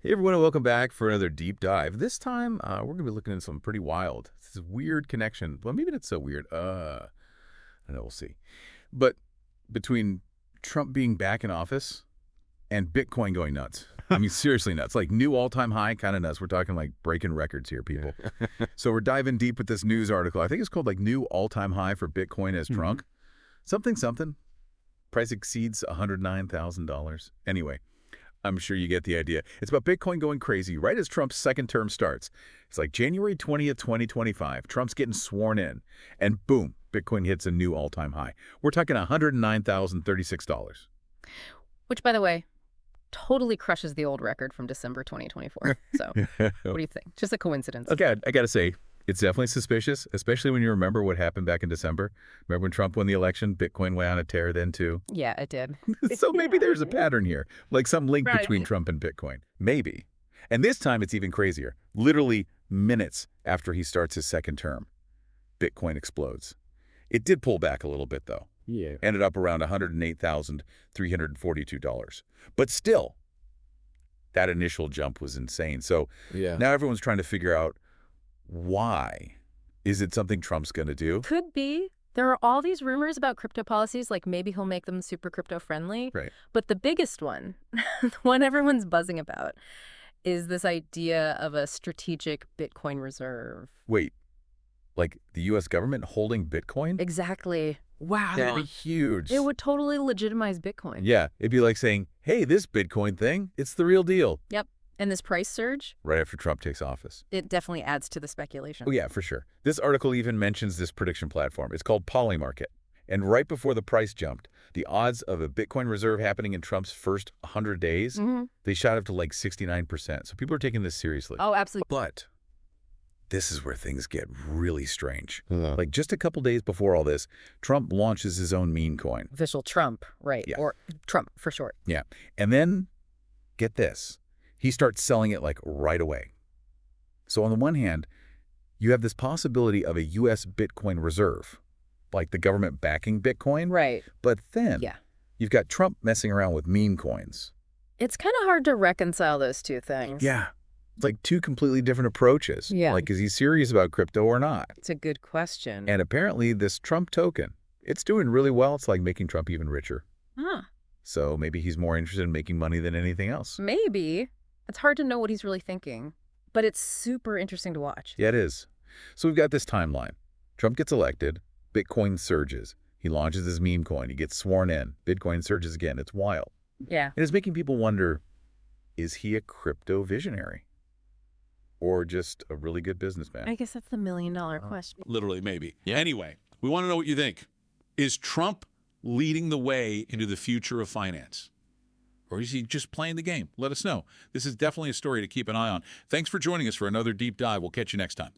Hey everyone, and welcome back for another deep dive. This time, we're going to be looking at something pretty wild. This is weird connection. Well, maybe not so weird. I don't know, we'll see. But between Trump being back in office and Bitcoin going nuts. I mean, seriously nuts. Like new all-time high kind of nuts. We're talking like breaking records here, people. So we're diving deep with this news article. I think it's called like new all-time high for Bitcoin has shrunk. Something. Price exceeds $109,000. Anyway. I'm sure you get the idea. It's about Bitcoin going crazy right as Trump's second term starts. It's like January 20th, 2025. Trump's getting sworn in. And boom, Bitcoin hits a new all-time high. We're talking $109,036. Which, by the way, totally crushes the old record from December 2024. So what do you think? Just a coincidence. Okay, I got to say, it's definitely suspicious, especially when you remember what happened back in December. Remember when Trump won the election? Bitcoin went on a tear then, too. Yeah, it did. So maybe there's a pattern here, like some link Right. between Trump and Bitcoin. Maybe. And this time it's even crazier. Literally minutes after he starts his second term, Bitcoin explodes. It did pull back a little bit, though. Yeah. Ended up around $108,342. But still, that initial jump was insane. So Yeah. now everyone's trying to figure out why. Is it something Trump's going to do? Could be. There are all these rumors about crypto policies, like maybe he'll make them super crypto friendly. Right. But the biggest one, the one everyone's buzzing about, is this idea of a strategic Bitcoin reserve. Wait, like the U.S. government holding Bitcoin? Exactly. Wow, that'd be huge. It would totally legitimize Bitcoin. Yeah, it'd be like saying, hey, this Bitcoin thing, it's the real deal. Yep. And this price surge, Right after Trump takes office. it definitely adds to the speculation. Oh, yeah, for sure. This article even mentions this prediction platform. It's called Polymarket. And right before the price jumped, the odds of a Bitcoin reserve happening in Trump's first 100 days, they shot up to like 69%. So people are taking this seriously. Oh, absolutely. But this is where things get really strange. Yeah. Like just a couple days before all this, Trump launches his own meme coin. Official Trump, right. Yeah. Or Trump for short. Yeah. And then, get this, he starts selling it like right away. So on the one hand, you have this possibility of a U.S. Bitcoin reserve, like the government backing Bitcoin. Right. But then Yeah. you've got Trump messing around with meme coins. It's kind of hard to reconcile those two things. Yeah. It's like two completely different approaches. Yeah. Like, is he serious about crypto or not? It's a good question. And apparently this Trump token, it's doing really well. It's like making Trump even richer. Huh. So maybe he's more interested in making money than anything else. Maybe. It's hard to know what he's really thinking, but it's super interesting to watch. Yeah, it is. So we've got this timeline. Trump gets elected. Bitcoin surges. He launches his meme coin. He gets sworn in. Bitcoin surges again. It's wild. Yeah. And it's making people wonder, is he a crypto visionary? Or just a really good businessman? I guess that's the million-dollar question. Literally, maybe. Anyway, we want to know what you think. Is Trump leading the way into the future of finance? Or is he just playing the game? Let us know. This is definitely a story to keep an eye on. Thanks for joining us for another deep dive. We'll catch you next time.